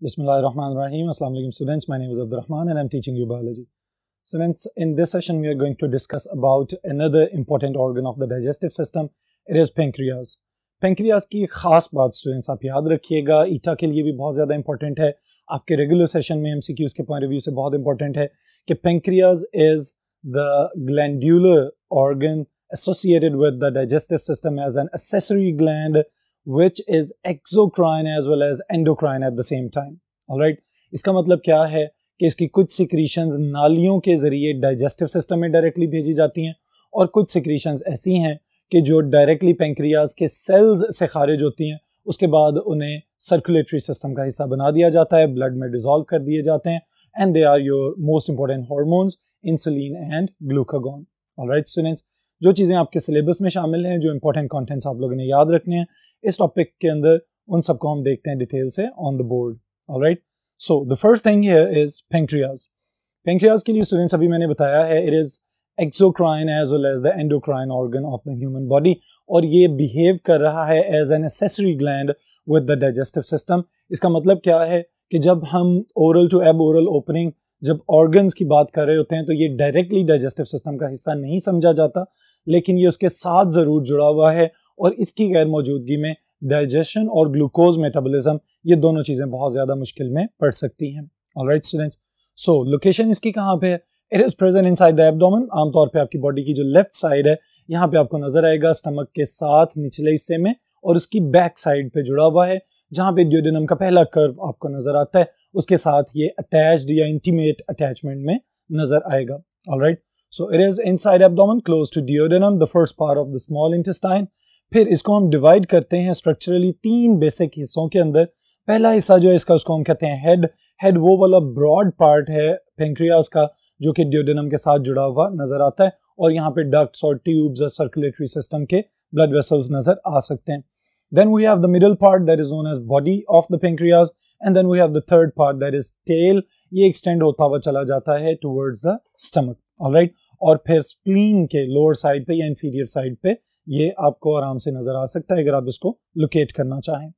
Bismillahirrahmanirrahim. Assalamu alaikum students. My name is Abdurrahman and I'm teaching you biology. Students, in this session we are going to discuss about another important organ of the digestive system. It is pancreas. Pancreas की खास बात students आप याद रखिएगा, ईटा के लिए भी बहुत ज़्यादा important है, आपके regular session में MCQs के point of view से बहुत important है कि pancreas is the glandular organ associated with the digestive system as an accessory gland which is exocrine as well as endocrine at the same time. Alright, इसका मतलब क्या है कि इसकी कुछ secretions नालियों के जरिए digestive system में directly भेजी जाती हैं और कुछ secretions ऐसी हैं कि जो directly pancreas के cells से खारिज होती हैं, उसके बाद उन्हें circulatory system का हिस्सा बना दिया जाता है, blood में dissolve कर दिए जाते हैं, and they are your most important hormones, insulin and glucagon. Alright students, जो चीज़ें आपके सिलेबस में शामिल हैं, जो इंपॉर्टेंट कंटेंट्स आप लोगों ने याद रखने हैं इस टॉपिक के अंदर, उन सबको हम देखते हैं डिटेल से on the board. Alright, so the first thing here is pancreas. Pancreas के लिए स्टूडेंट्स अभी मैंने बताया है it is exocrine as well as the endocrine organ of the human body, और ये बिहेव कर रहा है as an accessory gland with the digestive system. इसका मतलब क्या है कि जब हम oral to aboral opening जब ऑर्गन्स की बात कर रहे होते हैं तो ये डायरेक्टली डाइजेस्टिव सिस्टम का हिस्सा नहीं समझा जाता, लेकिन ये उसके साथ ज़रूर जुड़ा हुआ है और इसकी गैर मौजूदगी में डाइजेशन और ग्लूकोज मेटाबॉलिज्म ये दोनों चीज़ें बहुत ज़्यादा मुश्किल में पड़ सकती हैं. ऑलराइट स्टूडेंट्स, सो लोकेशन इसकी कहाँ पे है? It is present inside the abdomen. आमतौर पे आपकी बॉडी की जो लेफ्ट साइड है यहाँ पे आपको नजर आएगा स्टमक के साथ निचले हिस्से में, और उसकी बैक साइड पे जुड़ा हुआ है जहाँ पे ड्यूडेनम का पहला कर्व आपको नजर आता है, उसके साथ ये अटैच्ड या इंटीमेट अटैचमेंट में नजर आएगा. Alright, so it is inside abdomen close to duodenum, the first part of the small intestine. फिर इसको हम डिवाइड करते हैं स्ट्रक्चरली तीन बेसिक हिस्सों के अंदर. पहला हिस्सा जो है इसका उसको हम कहते हैं हेड. हेड वो वाला ब्रॉड पार्ट है पेंक्रियाज का जो कि ड्यूडेनम के साथ जुड़ा हुआ नजर आता है, और यहाँ पे डक्ट्स और ट्यूब्स और सर्कुलेटरी सिस्टम के ब्लड वेसल्स नजर आ सकते हैं. Then we have the middle part that is known as body of the pancreas, and then we have the third part that is tail. ये extend होता हुआ चला जाता है towards the stomach. Alright, और फिर spleen के lower side पे या inferior side पे ये आपको आराम से नजर आ सकता है अगर आप इसको locate करना चाहें.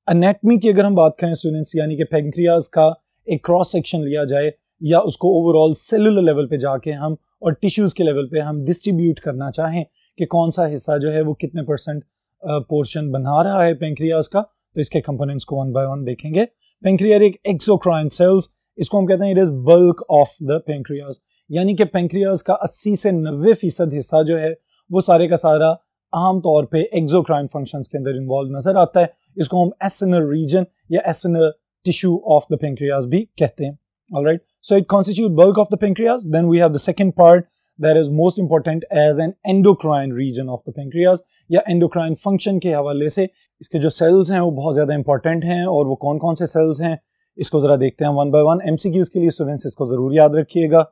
Anatomy की अगर हम बात करें students, यानी कि pancreas का एक cross section लिया जाए या उसको overall cellular level पे जाके हम और tissues के level पे हम distribute करना चाहें कि कौन सा हिस्सा जो है वो कितने % पोर्शन बना रहा है पेंक्रियाज का, तो इसके कंपोनेंट्स को वन बाय वन देखेंगे. पेंक्रियाटिक एक्सोक्राइन सेल्स, इसको हम कहते हैं it is bulk of the pancreas, यानी कि पेंक्रियाज का 80 से 90% हिस्सा जो है वो सारे का सारा आमतौर पे एक्सोक्राइन फंक्शंस के अंदर इन्वॉल्व नजर आता है. इसको हम एसिनल रीजन या acinal tissue of the pancreas भी कहते हैं. Alright, so it constitute bulk of the pancreas. Then we have the second part that is most important as an endocrine region of the pancreas, या endocrine function के हवाले से इसके जो cells हैं वो बहुत ज़्यादा important हैं, और वो कौन कौन से cells हैं इसको ज़रा देखते हैं one by one. MCQs के लिए students इसको ज़रूर याद रखिएगा.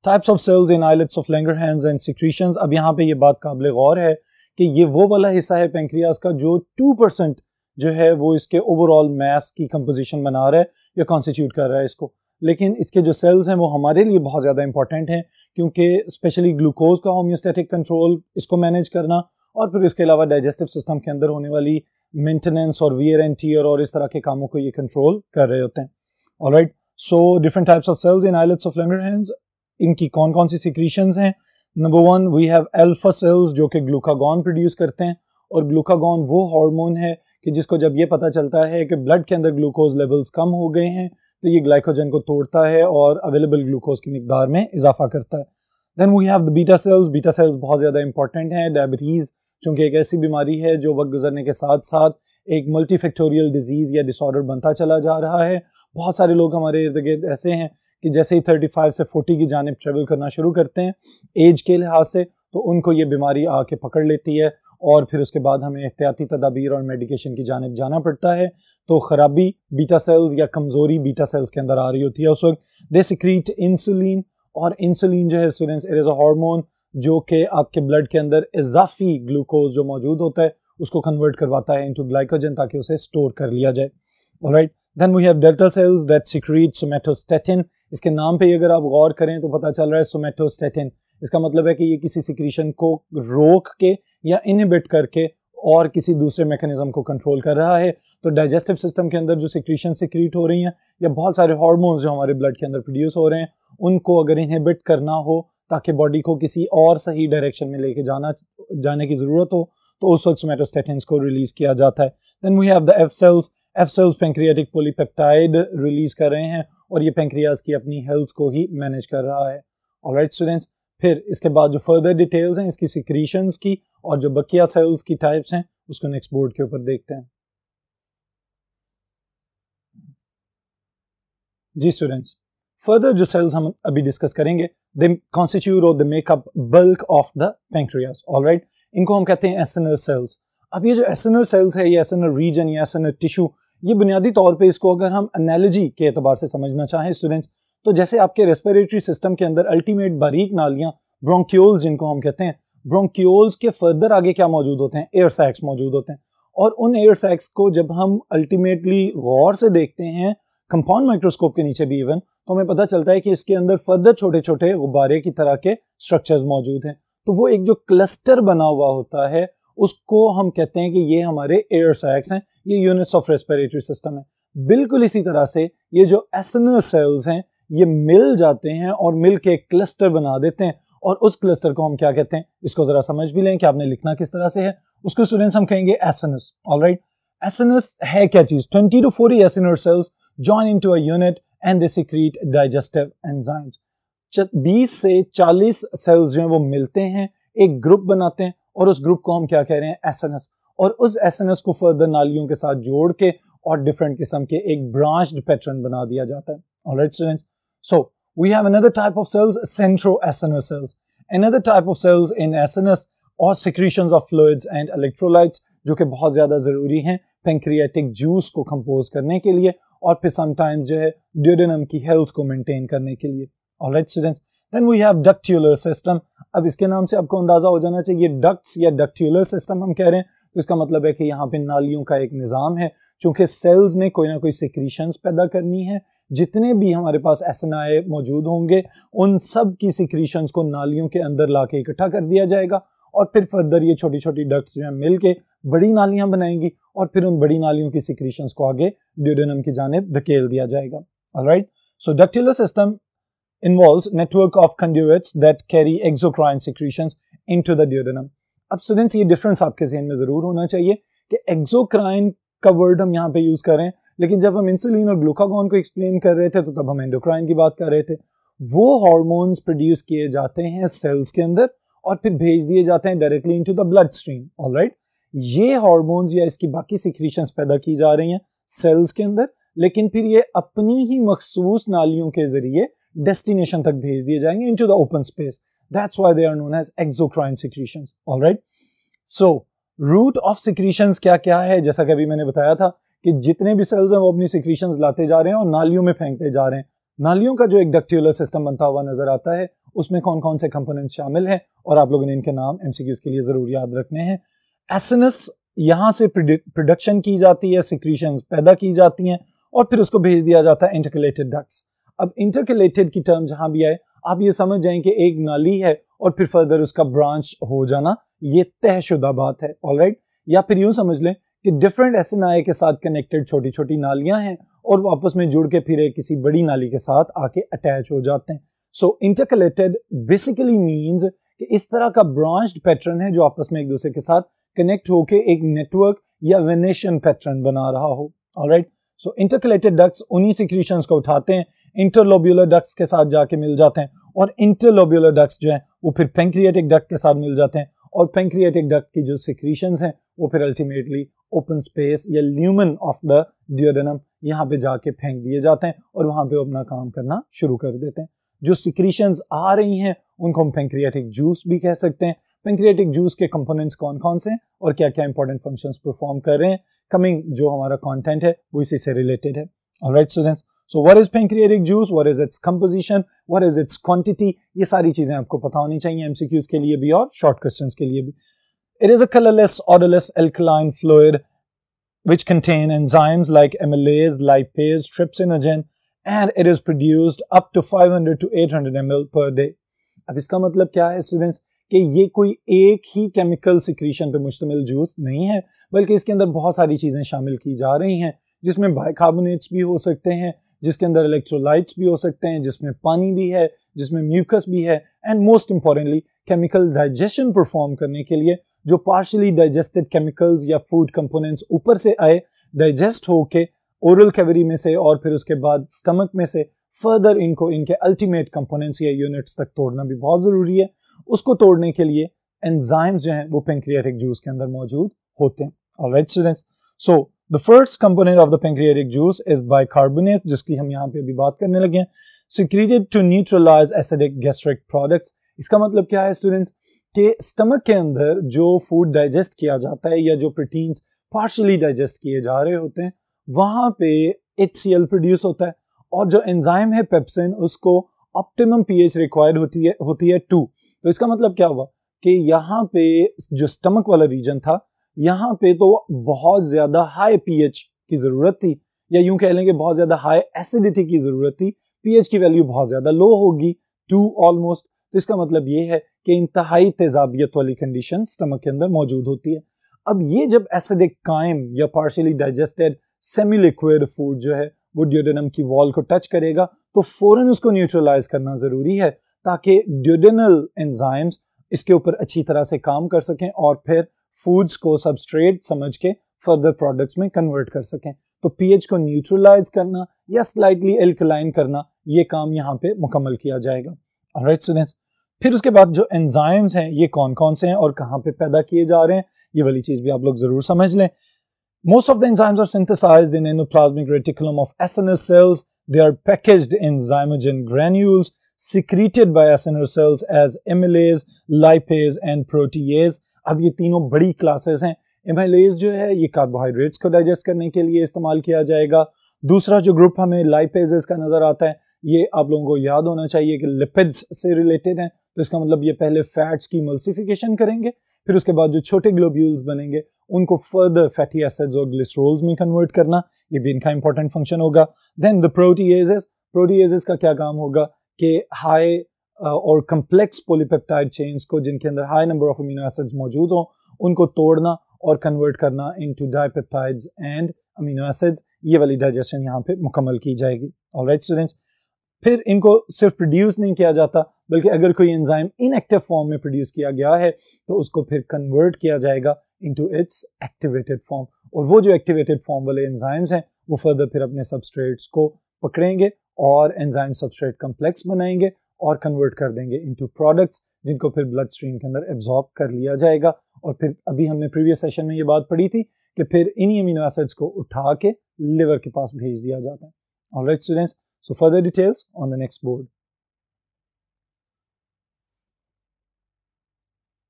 Types of cells in islets of Langerhans and secretions. अब यहाँ पे ये बात काबिल गौर है कि ये वो वाला हिस्सा है पेंक्रियाज का जो 2% जो है वो इसके ओवरऑल mass की composition बना रहा है या constitute कर रहा है इसको, लेकिन इसके जो सेल्स हैं वो हमारे लिए बहुत ज़्यादा इंपॉर्टेंट हैं क्योंकि स्पेशली ग्लूकोज का होम्योस्टैटिक कंट्रोल इसको मैनेज करना, और फिर इसके अलावा डाइजेस्टिव सिस्टम के अंदर होने वाली मेंटेनेंस और वियर एंड टियर और इस तरह के कामों को ये कंट्रोल कर रहे होते हैं. Alright, so different types of cells in islets of Langerhans. इनकी कौन कौन सी सिक्रीशंस हैं? Number 1 we have alpha cells जो कि ग्लूकागॉन प्रोड्यूस करते हैं, और ग्लूकागॉन वो हार्मोन है कि जिसको जब ये पता चलता है कि ब्लड के अंदर ग्लूकोज लेवल्स कम हो गए हैं तो ये ग्लाइकोजन को तोड़ता है और अवेलेबल ग्लूकोज की मिकदार में इजाफा करता है. Then we have the beta cells. Beta cells बहुत ज़्यादा इंपॉर्टेंट हैं. डायबिटीज़ चूँकि एक ऐसी बीमारी है जो वक्त गुजरने के साथ साथ एक मल्टीफैक्टोरियल डिजीज़ या डिसऑर्डर बनता चला जा रहा है. बहुत सारे लोग हमारे इर्द गिर्द ऐसे हैं कि जैसे ही 35 से 40 की जानिब ट्रेवल करना शुरू करते हैं एज के लिहाज से, तो उनको ये बीमारी आके पकड़ लेती है और फिर उसके बाद हमें एहतियाती तदाबीर और मेडिकेशन की जानिब जाना पड़ता है. तो खराबी बीटा सेल्स या कमज़ोरी बीटा सेल्स के अंदर आ रही होती है उस वक्त. दे सिक्रीट इंसुलिन, और इंसुलिन जो है students it is a hormone जो कि आपके ब्लड के अंदर इजाफी ग्लूकोज जो मौजूद होता है उसको कन्वर्ट करवाता है इनटू ग्लाइकोजन ताकि उसे स्टोर कर लिया जाए. Alright, then we have delta cells that secrete somatostatin. इसके नाम पे अगर आप गौर करें तो पता चल रहा है सोमेटोस्टेटिन, इसका मतलब है कि ये किसी सिक्रीशन को रोक के या इनहिबिट करके और किसी दूसरे मैकेनिज्म को कंट्रोल कर रहा है। तो डाइजेस्टिव सिस्टम के अंदर जो सिक्रीशन सिक्रीट हो रही हैं या बहुत सारे हार्मोन्स जो हमारे ब्लड के अंदर प्रोड्यूस हो रहे हैं, उनको अगर इनहिबिट करना हो ताकि बॉडी को किसी और सही डायरेक्शन में लेके जाने की ज़रूरत हो, तो उस वक्त सोमैटोस्टैटिन्स को रिलीज किया जाता है। Then we have the F cells pancreatic polypeptide release कर रहे हैं और ये पेंक्रियाज की अपनी हेल्थ को ही मैनेज कर रहा है। ऑलराइट स्टूडेंट्स, फिर इसके बाद जो फर्दर डिटेल्स हैं इसकी सिक्रीशंस की और जो बकिया सेल्स की टाइप्स हैं उसको नेक्स्ट बोर्ड के ऊपर देखते हैं। जी स्टूडेंट्स, फर्दर जो सेल्स हम अभी डिस्कस करेंगे, दे कॉन्स्टिट्यूट और they make up bulk of the pancreas. Alright, इनको हम कहते हैं एसिनल सेल्स। अब ये जो एसिनल सेल्स है, ये एसिनल रीजन या एसिनल टिश्यू, ये बुनियादी तौर पे इसको अगर हम एनालॉजी के एतबार से समझना चाहें स्टूडेंट्स, तो जैसे आपके रेस्पिरेटरी सिस्टम के अंदर अल्टीमेट बारीक नालियां, ब्रोंक्यूल्स जिनको हम कहते हैं, ब्रोंक्यूल्स के फर्दर आगे क्या मौजूद होते हैं? एयर सैक्स मौजूद होते हैं। और उन एयर सैक्स को जब हम अल्टीमेटली गौर से देखते हैं कंपाउंड माइक्रोस्कोप के नीचे भी इवन, तो हमें पता चलता है कि इसके अंदर फर्दर छोटे छोटे गुब्बारे की तरह के स्ट्रक्चर्स मौजूद हैं। तो वो एक जो क्लस्टर बना हुआ होता है उसको हम कहते हैं कि ये हमारे एयर सैक्स हैं, ये यूनिट्स ऑफ रेस्पिरेटरी सिस्टम है। बिल्कुल इसी तरह से ये जो एसिनल सेल्स हैं ये मिल जाते हैं और मिल के एक क्लस्टर बना देते हैं, और उस क्लस्टर को हम क्या कहते हैं, इसको जरा समझ भी लें कि आपने लिखना किस तरह से है। उसको स्टूडेंट्स हम कहेंगे एसिनस। ऑलराइट, एसिनस है क्या चीज? 20 to 40 acinar cells join into a unit and they secrete digestive enzymes। 20 से 40 सेल्स जो हैं वो मिलते हैं, एक ग्रुप बनाते हैं, और उस ग्रुप को हम क्या कह रहे हैं? एसिनस। और उस एसिनस को फर्दर नालियों के साथ जोड़ के और डिफरेंट किस्म के एक ब्रांच्ड पैटर्न बना दिया जाता है। Alright students, so we have another type of cells, centroacinal cells. Another type of cells in acinus or secretions of fluids and electrolytes जो कि बहुत ज़्यादा ज़रूरी हैं पेंक्रियाटिक जूस को कंपोज करने के लिए और फिर समटाइम्स जो है ड्यूडेनम की हेल्थ को मेंटेन करने के लिए। Alright students, then we have ductular system. अब इसके नाम से आपको अंदाजा हो जाना चाहिए, डक्ट्स या डक्ट्यूलर सिस्टम हम कह रहे हैं, तो इसका मतलब है कि यहाँ पे नालियों का एक निज़ाम है। चूंकि सेल्स ने कोई ना कोई सिक्रीशंस पैदा करनी है, जितने भी हमारे पास एसिनाए मौजूद होंगे उन सब की सिक्रीशंस को नालियों के अंदर लाके इकट्ठा कर दिया जाएगा, और फिर फर्दर ये छोटी छोटी डक्ट्स जो है मिलके बड़ी नालियां बनाएंगी, और फिर उन बड़ी नालियों की सिक्रीशंस को आगे ड्यूडेनम की जानिब धकेल दिया जाएगा। Alright, so ductular system involves network of conduits that carry exocrine secretions into the duodenum। अब स्टूडेंट्स ये डिफरेंस आपके ज़हन में ज़रूर होना चाहिए कि एक्सोक्राइन का वर्ड हम यहाँ पे यूज़ कर रहे हैं, लेकिन जब हम इंसुलिन और ग्लूकागॉन को एक्सप्लेन कर रहे थे तो तब हम एंडोक्राइन की बात कर रहे थे। वो हार्मोन्स प्रोड्यूस किए जाते हैं सेल्स के अंदर और फिर भेज दिए जाते हैं directly into the blood stream. Alright, ये हार्मोन्स या इसकी बाकी सिक्रीशंस पैदा की जा रही हैं सेल्स के अंदर, लेकिन फिर ये अपनी ही मखसूस नालियों के जरिए डेस्टिनेशन तक भेज दिए जाएंगे into the open space. That's why they are known as exocrine secretions. Alright, so route of secretions क्या क्या है? जैसा कि अभी मैंने बताया था कि जितने भी सेल्स हैं वो अपनी सिक्रीशंस लाते जा रहे हैं और नालियों में फेंकते जा रहे हैं। नालियों का जो एक डक्ट्यूलर सिस्टम बनता हुआ नजर आता है उसमें कौन कौन से कंपोनेंट्स शामिल हैं, और आप लोगों ने इनके नाम एमसीक्यूज के लिए जरूर याद रखने हैं। एसिनस, यहाँ से प्रोडक्शन की जाती है, सिक्रीशंस पैदा की जाती हैं और फिर उसको भेज दिया जाता है इंटरकलेटेड डक्ट्स। अब इंटरकलेटेड की टर्म जहां भी आए आप ये समझ जाएं कि एक नाली है और फिर फर्दर उसका ब्रांच हो जाना, ये तयशुदा बात है। ऑलराइट, या फिर यूं समझ लें कि डिफरेंट एसिनाए के साथ कनेक्टेड छोटी छोटी नालियां हैं और वो आपस में जुड़ के फिर एक किसी बड़ी नाली के साथ आके अटैच हो जाते हैं। सो इंटरकलेटेड बेसिकली मीन्स कि इस तरह का ब्रांच्ड पैटर्न है जो आपस में एक दूसरे के साथ कनेक्ट होके एक नेटवर्क या वेनेशियन पैटर्न बना रहा हो। ऑलराइट, सो इंटरकलेटेड डक्ट्स उन्हीं सिक्रीशंस को उठाते हैं, इंटरलोब्यूलर डक्ट्स के साथ जाके मिल जाते हैं, और इंटरलोब्यूलर डक्ट्स जो हैं वो फिर पेंक्रियाटिक डक्ट के साथ मिल जाते हैं, और पेंक्रियाटिक डक्ट की जो सिक्रीशंस हैं वो फिर अल्टीमेटली ओपन स्पेस या ल्यूमन ऑफ द ड्यूडेनम यहाँ पे जाके फेंक दिए जाते हैं और वहाँ पे अपना काम करना शुरू कर देते हैं। जो सिक्रीशंस आ रही हैं उनको हम पेंक्रियाटिक जूस भी कह सकते हैं। पेंक्रियाटिक जूस के कंपोनेंट्स कौन कौन से हैं और क्या क्या इंपॉर्टेंट फंक्शंस परफॉर्म कर रहे हैं, कमिंग जो हमारा कंटेंट है वो इसी से रिलेटेड है। Alright students, so what is pancreatic juice, what is its composition, what is it's quantity, ये सारी चीजें आपको पता होनी चाहिए एमसीक्यूज के लिए भी और शॉर्ट क्वेश्चंस के लिए भी। It is a colorless, odorless alkaline fluid which contain enzymes like amylase, lipase, trypsinogen, and it is produced up to 500 to 800 ml per day। अब इसका मतलब क्या है स्टूडेंट्स कि ये कोई एक ही केमिकल सिक्रीशन पे मुश्तमिल जूस नहीं है, बल्कि इसके अंदर बहुत सारी चीज़ें शामिल की जा रही हैं, जिसमें बाइकार्बोनेट्स भी हो सकते हैं, जिसके अंदर इलेक्ट्रोलाइट्स भी हो सकते हैं, जिसमें पानी भी है, जिसमें म्यूकस भी है, and most importantly chemical digestion perform करने के लिए जो पार्शियली डाइजेस्टेड केमिकल्स या फूड कंपोनेंट्स ऊपर से आए, डाइजेस्ट होके ओरल कैविटी में से और फिर उसके बाद स्टमक में से फर्दर इनको इनके अल्टीमेट कंपोनेंट्स या यूनिट्स तक तोड़ना भी बहुत ज़रूरी है। उसको तोड़ने के लिए एंजाइम्स जो हैं वो पेंक्रियाटिक जूस के अंदर मौजूद होते हैं। Alright students, so the first component of the pancreatic juice is bicarbonate, जिसकी हम यहाँ पे अभी बात करने लगे हैं, secreted to neutralise acidic gastric products. इसका मतलब क्या है स्टूडेंट्स कि स्टमक के अंदर जो फूड डाइजेस्ट किया जाता है या जो प्रोटीन्स पार्शियली डाइजेस्ट किए जा रहे होते हैं, वहाँ पे HCl प्रोड्यूस होता है, और जो एंजाइम है पेप्सिन, उसको ऑप्टिमम pH रिक्वायर्ड होती है 2। तो इसका मतलब क्या हुआ कि यहाँ पे जो स्टमक वाला रीजन था, यहाँ पे तो बहुत ज्यादा हाई pH की जरूरत थी, या यूं कह लेंगे बहुत ज्यादा हाई एसिडिटी की जरूरत थी। pH की वैल्यू बहुत ज्यादा लो होगी, 2 ऑलमोस्ट। तो इसका मतलब ये है कि इंतहाई तेजाबियत वाली कंडीशन स्टमक के अंदर मौजूद होती है। अब ये जब एसिडिक काइम या partially digested semi liquid food जो है वो ड्यूडेनम की वॉल को टच करेगा, तो फौरन उसको न्यूट्रलाइज करना जरूरी है, ताकि ड्यूडेनल एंजाइम्स इसके ऊपर अच्छी तरह से काम कर सकें और फिर फूड्स को सबस्ट्रेट समझ के फर्दर प्रोडक्ट्स में कन्वर्ट कर सकें। तो पीएच को न्यूट्रलाइज करना या स्लाइटली एल्कलाइन करना, ये काम यहाँ पे मुकम्मल किया जाएगा। ऑलराइट स्टूडेंट्स, फिर उसके बाद जो एंजाइम्स हैं ये कौन कौन से हैं और कहाँ पे पैदा किए जा रहे हैं, ये वाली चीज भी आप लोग जरूर समझ लें। Most of the enzymes are synthesized in endoplasmic reticulum of acinar cells. They are packaged in zymogen granules secreted by acinar cells as amylase, lipase and protease. अब ये तीनों बड़ी क्लासेस हैं। एमाइलेज जो है ये कार्बोहाइड्रेट्स को डाइजेस्ट करने के लिए इस्तेमाल किया जाएगा। दूसरा जो ग्रुप हमें लाइपेजेस का नजर आता है, ये आप लोगों को याद होना चाहिए कि लिपिड्स से रिलेटेड हैं। तो इसका मतलब ये पहले फैट्स की एमल्सिफिकेशन करेंगे, फिर उसके बाद जो छोटे ग्लोब्यूल्स बनेंगे उनको फर्दर फैटी एसिड्स और ग्लिसरोल्स में कन्वर्ट करना, ये भी इनका इंपॉर्टेंट फंक्शन होगा। देन द प्रोटीएजेस का क्या काम होगा कि हाई और कम्प्लेक्स पॉलीपेप्टाइड चेन्स को, जिनके अंदर high number of amino acids मौजूद हों, उनको तोड़ना और कन्वर्ट करना into dipeptides and amino acids. ये वाली डाइजेशन यहाँ पे मुकम्मल की जाएगी। ऑलराइट स्टूडेंट्स, फिर इनको सिर्फ प्रोड्यूस नहीं किया जाता, बल्कि अगर कोई एंजाइम इनएक्टिव फॉर्म में प्रोड्यूस किया गया है तो उसको फिर कन्वर्ट किया जाएगा इनटू इट्स एक्टिवेटेड फॉर्म, और वो जो एक्टिवेटेड फॉर्म वाले एंजाइम्स हैं वो फर्दर फिर अपने सबस्ट्रेट्स को पकड़ेंगे और एंजाइम सबस्ट्रेट कम्प्लेक्स बनाएंगे और कन्वर्ट कर देंगे इनटू प्रोडक्ट्स, जिनको फिर ब्लड स्ट्रीम के अंदर एब्जॉर्ब कर लिया जाएगा। और फिर अभी हमने प्रीवियस सेशन में ये बात पढ़ी थी कि फिर इन्हीं अमीनो एसिड्स को उठा के लिवर के पास भेज दिया जाता है। Alright students, so further details on the next board.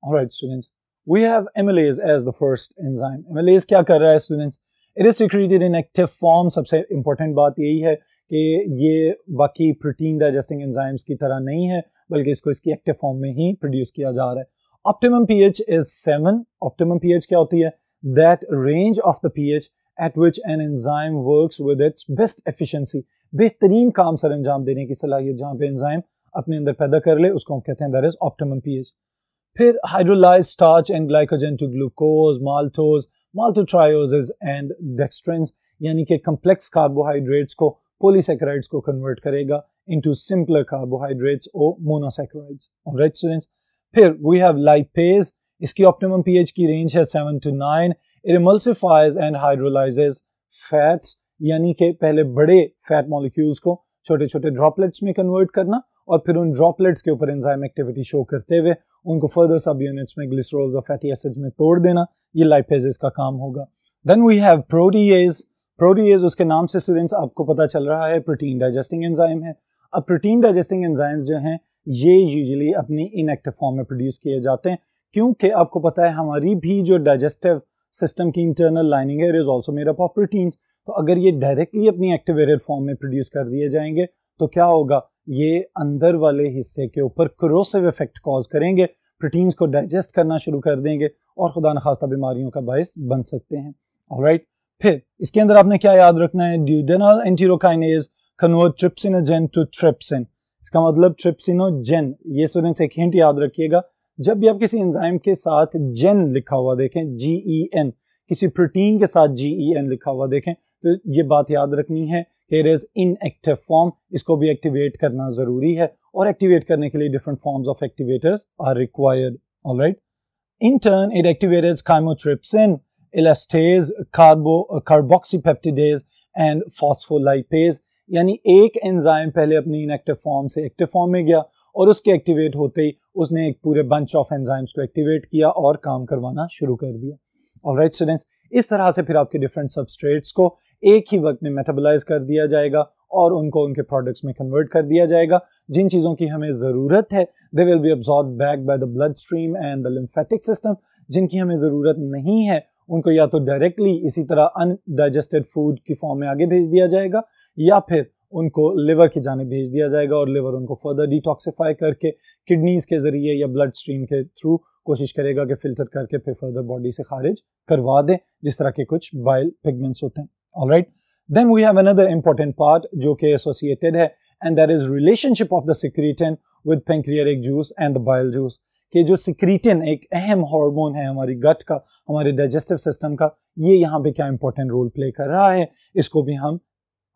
Alright students, we have amylase as the first enzyme. Amylase क्या कर रहा है students? It is secreted in active form. सबसे important बात यही है कि ये बाकी प्रोटीन डाइजेस्टिंग एंजाइम्स की तरह नहीं है, बल्कि इसको इसकी एक्टिव फॉर्म में ही प्रोड्यूस किया जा रहा है। Optimum pH is 7. Optimum pH क्या होती है? That range of the pH at which an enzyme works with its best efficiency. बेहतरीन काम सर अंजाम देने की सलाहियत जहाँ पे एंजाइम अपने अंदर पैदा कर ले, उसको हम कहते हैं दैट इज ऑप्टिमम पीएच। फिर hydrolyse starch and glycogen to glucose, maltose, maltotrioses and dextrins, यानी कि कम्प्लेक्स कार्बोहाइड्रेट्स को पॉलीसैकेराइड्स को कन्वर्ट करेगा इनटू सिंपलर कार्बोहाइड्रेट्स और मोनोसैकेराइड्स। ऑलराइट स्टूडेंट्स, फिर वी हैव लाइपेज। इसकी ऑप्टिमम पीएच की रेंज है 7 to 9। It emulsifies and hydrolyses fats, यानी कि पहले बड़े फैट मॉलिक्यूल्स को छोटे छोटे ड्रॉपलेट्स में कन्वर्ट करना और फिर उन ड्रॉपलेट्स के ऊपर एंजाइम एक्टिविटी शो करते हुए उनको फर्दर सब यूनिट्स में ग्लिसरोल्स और फैटी एसिड्स में तोड़ देना, ये लाइपेजेस का काम होगा। Then we have protease. Protease उसके नाम से स्टूडेंट्स आपको पता चल रहा है प्रोटीन डाइजेस्टिंग एंजाइम है। अब प्रोटीन डाइजेस्टिंग एंजाइम्स जो हैं ये यूजुअली अपनी इनएक्टिव फॉर्म में प्रोड्यूस किए जाते हैं, क्योंकि आपको पता है हमारी भी जो डाइजेस्टिव सिस्टम की इंटरनल लाइनिंग है it is also made up of proteins. तो अगर ये डायरेक्टली अपनी एक्टिवेटेड फॉर्म में प्रोड्यूस कर दिए जाएंगे तो क्या होगा, ये अंदर वाले हिस्से के ऊपर करोसिव इफेक्ट कॉज करेंगे, प्रोटीन्स को डाइजेस्ट करना शुरू कर देंगे और खुदा न खास्ता बीमारियों का बायस बन सकते हैं। ऑलराइट, फिर इसके अंदर आपने क्या याद रखना है, duodenal enterokinase convert trypsinogen to trypsin. इसका मतलब ट्रिप्सिनोजेन, ये स्टूडेंट्स एक हिंट याद रखिएगा, जब भी आप किसी एंजाइम के साथ जेन लिखा हुआ देखें, GEN, किसी प्रोटीन के साथ GEN लिखा हुआ देखें, तो ये बात याद रखनी है कि it is in active form, इसको भी एक्टिवेट करना जरूरी है, और एक्टिवेट करने के लिए different forms of activators are required. Alright, in turn it activates chymotrypsin, elastase, carboxypeptidase and phospholipase. यानी एक एंजाइम पहले अपनी इनएक्टिव फॉर्म से एक्टिव फॉर्म में गया और उसके एक्टिवेट होते ही उसने एक पूरे बंच ऑफ एंजाइम्स को एक्टिवेट किया और काम करवाना शुरू कर दिया. ऑलराइट स्टूडेंट्स, इस तरह से फिर आपके डिफरेंट सबस्ट्रेट्स को एक ही वक्त में मेटाबोलाइज कर दिया जाएगा और उनको उनके प्रोडक्ट्स में कन्वर्ट कर दिया जाएगा. जिन चीज़ों की हमें ज़रूरत है they will be absorb back by the blood stream and the lymphatic system. जिनकी हमें ज़रूरत नहीं है उनको या तो डायरेक्टली इसी तरह अनडाइजेस्टेड फूड की फॉर्म में आगे भेज दिया जाएगा या फिर उनको लिवर की जाने भेज दिया जाएगा और लिवर उनको फर्दर डिटॉक्सिफाई करके किडनीज के ज़रिए या ब्लड स्ट्रीम के थ्रू कोशिश करेगा कि फिल्टर करके फिर फर्दर बॉडी से खारिज करवा दें, जिस तरह के कुछ बाइल पिगमेंट्स होते हैं. Alright, then we have another important part जो कि एसोसिएटेड है, and that is relationship of the secretin with pancreatic juice and the bile juice. कि जो सिक्रीटिन एक अहम हार्मोन है हमारी गट का, हमारे डाइजेस्टिव सिस्टम का, ये यहाँ पे क्या इंपॉर्टेंट रोल प्ले कर रहा है, इसको भी हम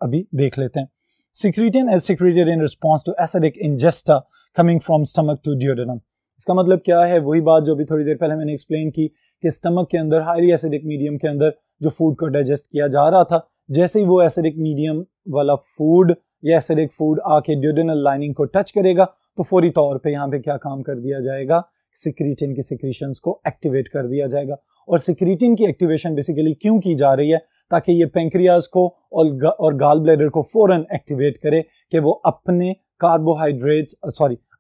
अभी देख लेते हैं. Secretin is secreted in response to acidic ingesta coming from stomach to duodenum. इसका मतलब क्या है? वही बात जो अभी थोड़ी देर पहले मैंने एक्सप्लेन की कि स्टमक के अंदर हाईली एसिडिक मीडियम के अंदर जो फूड को डाइजेस्ट किया जा रहा था, जैसे ही वो एसिडिक मीडियम वाला फूड या एसिडिक फूड आके ड्यूडेनल लाइनिंग को टच करेगा तो फौरी तौर पे यहाँ पे क्या काम कर दिया जाएगा? सिक्रीटिन की सिक्रीशंस को एक्टिवेट कर दिया जाएगा. और सिक्रीटिन की एक्टिवेशन बेसिकली क्यों की जा रही है? ताकि ये पेंक्रियाज को और गाल ब्लैडर को फौरन एक्टिवेट करे कि वो अपने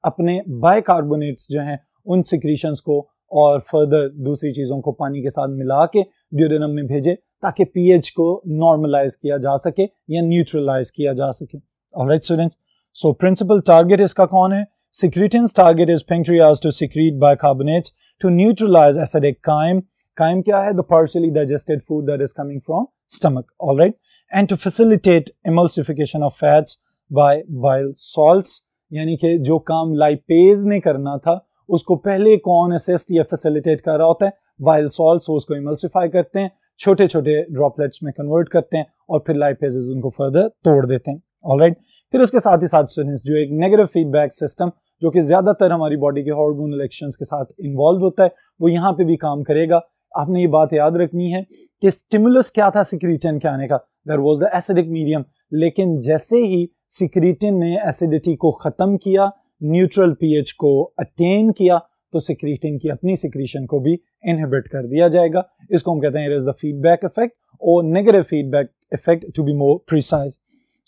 अपने बाइकार्बोनेट्स जो हैं उन सिक्रीशंस को और फर्दर दूसरी चीज़ों को पानी के साथ मिला के ड्यूडेनम में भेजे ताकि पीएच को नॉर्मलाइज किया जा सके या न्यूट्रलाइज किया जा सके. Alright students, so principal target इसका कौन है? Secretin's target is pancreas to secrete bicarbonates to neutralize acidic chyme. Chyme क्या है? The partially digested food that is coming from stomach. All right, and to facilitate emulsification of fats by bile salts. यानी कि जो काम lipase ने करना था उसको पहले कौन असिस्ट या फैसिलिटेट कर रहा होता है? Bile salts. वो उसको इमल्सिफाई करते हैं, छोटे छोटे ड्रॉपलेट्स में कन्वर्ट करते हैं और फिर लाइपेजेस उनको फर्दर तोड़ देते हैं. ऑलराइट, फिर उसके साथ ही साथ स्टूडेंट्स जो एक नेगेटिव फीडबैक सिस्टम जो कि ज़्यादातर हमारी बॉडी के हार्मोनल एक्शंस के साथ इन्वॉल्व होता है, वो यहाँ पे भी काम करेगा. आपने ये बात याद रखनी है कि स्टिमुलस क्या था सिक्रीटिन के आने का? There was the acidic medium. लेकिन जैसे ही सिक्रीटिन ने एसिडिटी को ख़त्म किया, न्यूट्रल पीएच को अटेन किया, तो सिक्रीटिन की अपनी सिक्रीशन को भी इनहिबिट कर दिया जाएगा. इसको हम कहते हैं it is the feedback effect और negative feedback effect to be more precise.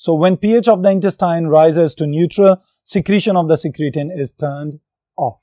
So when pH of the intestine rises to neutral, secretion of the secretin is turned off.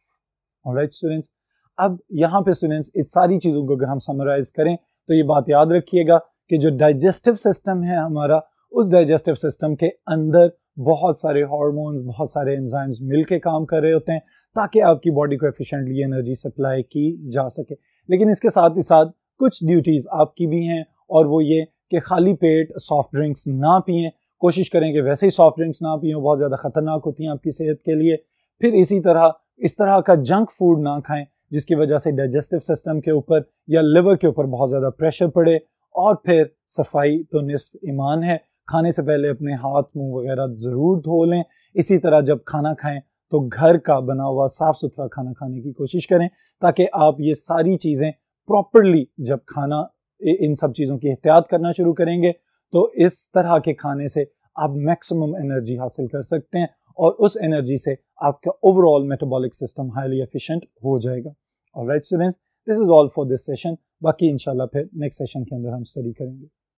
All right, students. अब यहाँ पे students इस सारी चीज़ों को अगर हम समराइज करें तो ये बात याद रखिएगा कि जो डाइजेस्टिव सिस्टम है हमारा, उस डाइजेस्टिव सिस्टम के अंदर बहुत सारे हार्मोन्स, बहुत सारे एंजाइम्स मिलके काम कर रहे होते हैं ताकि आपकी बॉडी को एफिशिएंटली एनर्जी सप्लाई की जा सके. लेकिन इसके साथ ही साथ कुछ ड्यूटीज़ आपकी भी हैं और वो ये कि खाली पेट सॉफ्ट ड्रिंक्स ना पिएं. कोशिश करें कि वैसे ही सॉफ्ट ड्रिंक्स ना पिएं, बहुत ज़्यादा ख़तरनाक होती हैं आपकी सेहत के लिए. फिर इसी तरह इस तरह का जंक फूड ना खाएं जिसकी वजह से डाइजेस्टिव सिस्टम के ऊपर या लिवर के ऊपर बहुत ज़्यादा प्रेशर पड़े. और फिर सफाई तो निस्फ ईमान है, खाने से पहले अपने हाथ मुंह वगैरह ज़रूर धो लें. इसी तरह जब खाना खाएं तो घर का बना हुआ साफ़ सुथरा खाना खाने की कोशिश करें ताकि आप ये सारी चीज़ें प्रॉपरली, जब खाना इन सब चीज़ों की एहतियात करना शुरू करेंगे तो इस तरह के खाने से आप मैक्सिमम एनर्जी हासिल कर सकते हैं और उस एनर्जी से आपका overall metabolic system highly efficient हो जाएगा. Alright students, this is all for this session. बाकी इंशाल्लाह फिर नेक्स्ट सेशन के अंदर हम स्टडी करेंगे.